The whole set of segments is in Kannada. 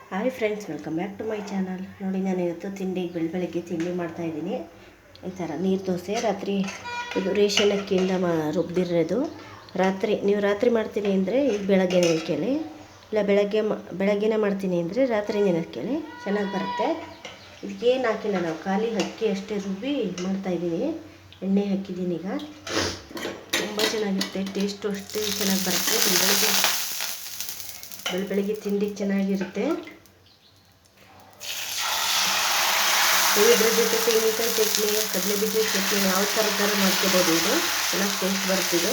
Hi friends, welcome back to my channel. ನೋಡಿ, ನಾನು ಇವತ್ತು ಬೆಳಗ್ಗೆ ತಿಂಡಿ ಮಾಡ್ತಾಯಿದ್ದೀನಿ. ಈ ಥರ ನೀರು ದೋಸೆ. ರಾತ್ರಿ ಇದು ರೇಷನ್ ಅಕ್ಕಿಯಿಂದ ರುಬ್ಬಿರೋದು. ನೀವು ರಾತ್ರಿ ಮಾಡ್ತೀನಿ ಅಂದರೆ ಈಗ ಬೆಳಗ್ಗೆ ನೆನೆಕ್ಕೇಳಿ, ಇಲ್ಲ ಬೆಳಗ್ಗೆನೇ ಮಾಡ್ತೀನಿ ಅಂದರೆ ರಾತ್ರಿ ನೆನೆಕ್ಕೇಳಿ, ಚೆನ್ನಾಗಿ ಬರುತ್ತೆ. ಇದಕ್ಕೇನು ಹಾಕಿಲ್ಲ, ನಾವು ಖಾಲಿ ಅಕ್ಕಿ ಅಷ್ಟೇ ರುಬ್ಬಿ ಮಾಡ್ತಾಯಿದ್ದೀನಿ. ಎಣ್ಣೆ ಹಾಕಿದ್ದೀನಿ. ಈಗ ತುಂಬ ಚೆನ್ನಾಗಿರುತ್ತೆ, ಟೇಸ್ಟು ಅಷ್ಟೇ ಚೆನ್ನಾಗಿ ಬರುತ್ತೆ. ಬೆಳಗ್ಗೆ ತಿಂಡಿಗೆ ಚೆನ್ನಾಗಿರುತ್ತೆ. ಇದ್ರ ಜೊತೆ ತೆಂಗಿನಕಾಯಿ ಚಟ್ನಿ, ಕಡಲೆ ಬೀಜ ಚಟ್ನಿ, ಯಾವ ಥರ ಮಾಡ್ಕೋಬೋದು. ಇದು ಚೆನ್ನಾಗಿ ಟೇಸ್ಟ್ ಬರ್ತಿದೆ.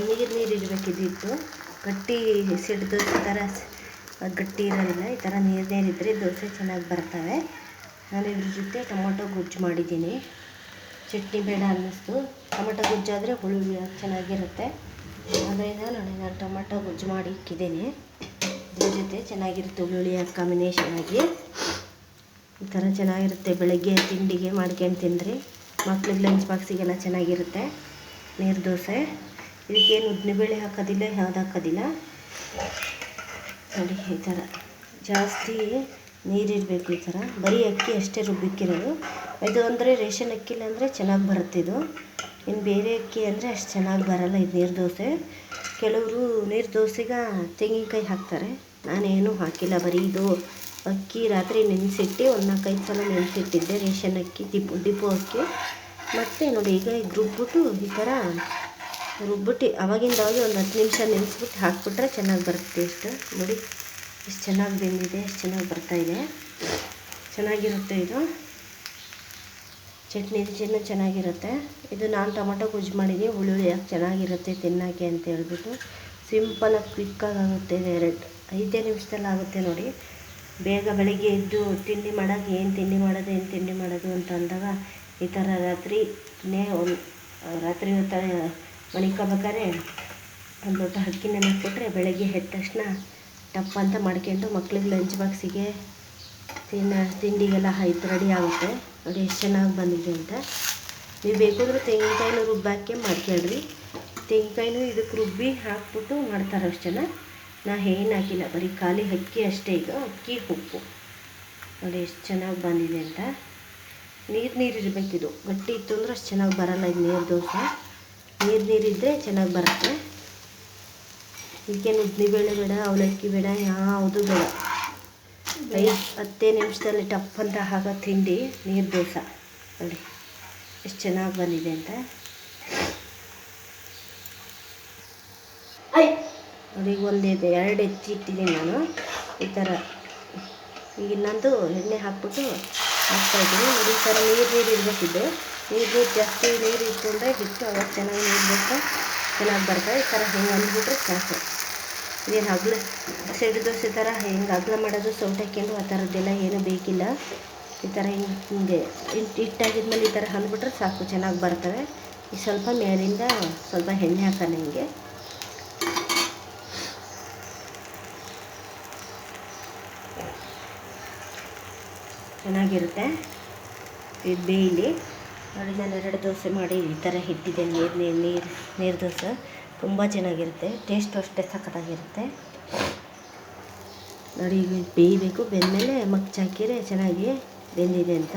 ನೀರು ಇಡಬೇಕಿದ್ದು ಗಟ್ಟಿ ಸಿಟ್ಟು ದೋಸೆ ಥರ ಗಟ್ಟಿ ಇರೋದಿಲ್ಲ. ಈ ಥರ ನೀರಿದ್ದರೆ ದೋಸೆ ಚೆನ್ನಾಗಿ ಬರ್ತವೆ. ನಾನು ಇದ್ರ ಜೊತೆ ಟೊಮೊಟೊ ಗೊಜ್ಜು ಮಾಡಿದ್ದೀನಿ. ಚಟ್ನಿ ಬೇಡ ಅನ್ನಿಸ್ತು. ಟೊಮೊಟೊ ಗೊಜ್ಜಾದರೆ ಹುಳಿ ಚೆನ್ನಾಗಿರುತ್ತೆ. ಅದರಿಂದ ನಾನು ಟೊಮೊಟೊ ಗೊಜ್ಜು ಮಾಡಿ ಇಕ್ಕಿದ್ದೀನಿ. ಇದ್ರ ಜೊತೆ ಚೆನ್ನಾಗಿರುತ್ತೆ, ಹುಳಿ ಕಾಂಬಿನೇಷನ್ ಆಗಿ. ಈ ಥರ ಚೆನ್ನಾಗಿರುತ್ತೆ. ಬೆಳಗ್ಗೆ ತಿಂಡಿಗೆ ಮಾಡ್ಕೊಂಡು ತಿಂದರೆ ಮಕ್ಳಿಗೆ ಲಂಚ್ ಬಾಕ್ಸಿಗೆಲ್ಲ ಚೆನ್ನಾಗಿರುತ್ತೆ. ನೀರು ದೋಸೆ. ಇದಕ್ಕೇನು ಉದ್ದಿನಬೇಳೆ ಹಾಕೋದಿಲ್ಲ, ಯಾವ್ದು ಹಾಕೋದಿಲ್ಲ. ನೋಡಿ, ಈ ಥರ ಜಾಸ್ತಿ ನೀರಿರಬೇಕು. ಈ ಥರ ಬರೀ ಅಕ್ಕಿ ಅಷ್ಟೇ ರುಬ್ಬಿಕ್ಕಿರೋದು. ಇದು ಅಂದರೆ ರೇಷನ್ ಅಕ್ಕಿಲ್ಲ ಅಂದರೆ ಚೆನ್ನಾಗಿ ಬರುತ್ತೆ. ಇದು ಇನ್ನು ಬೇರೆ ಅಕ್ಕಿ ಅಂದರೆ ಅಷ್ಟು ಚೆನ್ನಾಗಿ ಬರೋಲ್ಲ. ಇದು ನೀರು ದೋಸೆ. ಕೆಲವರು ನೀರು ದೋಸೆಗೆ ತೆಂಗಿನಕಾಯಿ ಹಾಕ್ತಾರೆ. ನಾನೇನು ಹಾಕಿಲ್ಲ. ಬರೀ ಇದು ಅಕ್ಕಿ ರಾತ್ರಿ ನೆನೆಸಿಟ್ಟು 4-5 ಸಲ ನೆನೆಸಿಟ್ಟಿದ್ದೆ. ರೇಷನ್ ಅಕ್ಕಿ, ಡಿಪೋ ಅಕ್ಕಿ. ಮತ್ತು ನೋಡಿ, ಈಗ ರುಬ್ಬಿಟ್ಟು ಈ ಥರ ರುಬ್ಬಿಟ್ಟು ಅವಾಗಿಂದವಾಗ ಒಂದು 10 ನಿಮಿಷ ನೆನೆಸ್ಬಿಟ್ಟು ಹಾಕ್ಬಿಟ್ರೆ ಚೆನ್ನಾಗಿ ಬರುತ್ತೆ ಟೇಸ್ಟ್. ನೋಡಿ ಎಷ್ಟು ಚೆನ್ನಾಗಿ ಬೆಂದಿದೆ, ಎಷ್ಟು ಚೆನ್ನಾಗಿ ಬರ್ತಾಯಿದೆ. ಚೆನ್ನಾಗಿರುತ್ತೆ. ಇದು ಚಟ್ನಿ ಚೆನ್ನಾಗಿರುತ್ತೆ. ಇದು ನಾನು ಟೊಮೊಟೊ ಗೊಜ್ಜು ಮಾಡಿದ್ದೀನಿ. ಹುಳಿ ಯಾಕೆ ಚೆನ್ನಾಗಿರುತ್ತೆ ತಿನ್ನೋಕ್ಕೆ ಅಂತ ಹೇಳ್ಬಿಟ್ಟು. ಸಿಂಪಲಾಗಿ ಕ್ವಿಕ್ಕಾಗಿ ಆಗುತ್ತೆ. 5 ನಿಮಿಷದಲ್ಲಿ ಆಗುತ್ತೆ. ನೋಡಿ, ಬೇಗ ಬೆಳಗ್ಗೆ ಎದ್ದು ತಿಂಡಿ ಮಾಡೋಕೆ ಏನು ತಿಂಡಿ ಮಾಡೋದು ಅಂತ ಅಂದಾಗ ಈ ಥರ ರಾತ್ರಿ ಹೊತ್ತು ಮಣಿಕೋಬೇಕಾದ್ರೆ ಒಂದು ದೊಡ್ಡ ಅಕ್ಕಿ ನೆನೆಸ್ಬಿಟ್ರೆ ಬೆಳಗ್ಗೆ ಎದ್ದ ತಕ್ಷಣ ಟಪ್ ಅಂತ ಮಾಡ್ಕೊಂಡು ಮಕ್ಳಿಗೆ ಲಂಚ್ ಬಾಕ್ಸಿಗೆ ತಿಂಡಿಗೆಲ್ಲ ರೆಡಿ ಆಗುತ್ತೆ. ನೋಡಿ ಎಷ್ಟು ಚೆನ್ನಾಗಿ ಬಂದಿದೆ ಅಂತ. ನೀವು ಬೇಕಾದರೂ ತೆಂಗಿನಕಾಯಿನೂ ರುಬ್ಬಾಕಿ ಮಾಡ್ಕೊಳ್ರಿ. ತೆಂಗಿನಕಾಯಿನೂ ಇದಕ್ಕೆ ರುಬ್ಬಿ ಹಾಕ್ಬಿಟ್ಟು ಮಾಡ್ತಾರೆ ಅಷ್ಟು ಜನ. ನಾ ಏನು ಹಾಕಿಲ್ಲ, ಬರೀ ಖಾಲಿ ಅಕ್ಕಿ ಅಷ್ಟೇ. ಈಗ ಅಕ್ಕಿ ಉಪ್ಪು. ನೋಡಿ ಎಷ್ಟು ಚೆನ್ನಾಗಿ ಬಂದಿದೆ ಅಂತ. ನೀರು ಇರಬೇಕಿದು. ಗಟ್ಟಿ ಇತ್ತು ಅಂದ್ರೆ ಅಷ್ಟು ಚೆನ್ನಾಗಿ ಬರೋಲ್ಲ. ಇದು ನೀರು ದೋಸೆ ನೀರಿದ್ದರೆ ಚೆನ್ನಾಗಿ ಬರುತ್ತೆ. ಇದಕ್ಕೇನು ಉದ್ದಿನಬೇಳೆ ಬೇಡ, ಅವಲಕ್ಕಿ ಬೇಡ, ಯಾವುದು ಬೇಡ. 5-10 ನಿಮಿಷದಲ್ಲಿ ಟಪ್ ಅಂತ ಆಗೋ ತಿಂಡಿ ನೀರು ದೋಸೆ. ನೋಡಿ ಎಷ್ಟು ಚೆನ್ನಾಗಿ ಬಂದಿದೆ ಅಂತ. ನೋಡಿ, 2 ಹೆಚ್ಚಿ ಇಟ್ಟಿದ್ದೀನಿ ನಾನು. ಈ ಥರ ಈಗ ಇನ್ನೊಂದು ಎಣ್ಣೆ ಹಾಕ್ಬಿಟ್ಟು ಹಾಕ್ತಾಯಿದ್ದೀನಿ. ನೋಡಿ, ಈ ಥರ ನೀರು ಇರಬೇಕಿದ್ದು. ನೀರು ಜಾಸ್ತಿ ನೀರು ಇತ್ತು ಅಂದರೆ ಹಿಟ್ಟು ಅವಾಗ ಚೆನ್ನಾಗಿ ನೀರು ಬೇಕು, ಚೆನ್ನಾಗಿ ಬರ್ತವೆ. ಈ ಥರ ಹೆಂಗೆ ಅಂದ್ಬಿಟ್ರೆ ಸಾಕು. ಇದೇನು ಸೆಡ್ ದೋಸೆ ಥರ ಹೆಂಗೆ ಅಗಲ ಮಾಡೋದು, ಸೌಟೆಕೊಂಡು ಆ ಥರದ್ದೆಲ್ಲ ಏನೂ ಬೇಕಿಲ್ಲ. ಈ ಥರ ಹಿಂಗೆ ಹಿಟ್ಟಾಗಿದ್ಮೇಲೆ ಈ ಥರ ಅಂದ್ಬಿಟ್ರೆ ಸಾಕು, ಚೆನ್ನಾಗಿ ಬರ್ತವೆ. ಈಗ ಸ್ವಲ್ಪ ಮೇಲಿಂದ ಸ್ವಲ್ಪ ಎಣ್ಣೆ ಹಾಕೋಣ. ಹಿಂಗೆ ಚೆನ್ನಾಗಿರುತ್ತೆ. ಇದು ಬೇಯಲಿ. ನೋಡಿ, ನಾನು 2 ದೋಸೆ ಮಾಡಿ ಈ ಥರ ಇಟ್ಟಿದ್ದೆ. ನೀರು ದೋಸೆ ತುಂಬ ಚೆನ್ನಾಗಿರುತ್ತೆ. ಟೇಸ್ಟು ಅಷ್ಟೇ ಸಖತ್ತಾಗಿರುತ್ತೆ. ನೋಡಿ, ಈಗ ಬೇಯಬೇಕು. ಬೆಂದಮೇಲೆ ಮಗ್ಚಾಕಿದ್ರೆ ಚೆನ್ನಾಗಿ ಬೆಂದಿದೆ ಅಂತ.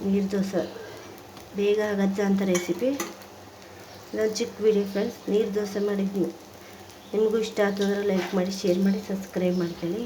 ನೀರು ದೋಸೆ ಬೇಗ ಆಗತ್ತೆ ಅಂತ ರೆಸಿಪಿ. ನಾನು ಚಿಕ್ಕ ವಿಡಿಯೋ ಫ್ರೆಂಡ್ಸ್. ನೀರು ದೋಸೆ ಮಾಡಿದ್ದೀನಿ. ನಿಮಗೂ ಇಷ್ಟ ಆಯ್ತು ಅಂದರೆ ಲೈಕ್ ಮಾಡಿ, ಶೇರ್ ಮಾಡಿ, ಸಬ್ಸ್ಕ್ರೈಬ್ ಮಾಡ್ಕೊಳ್ಳಿ.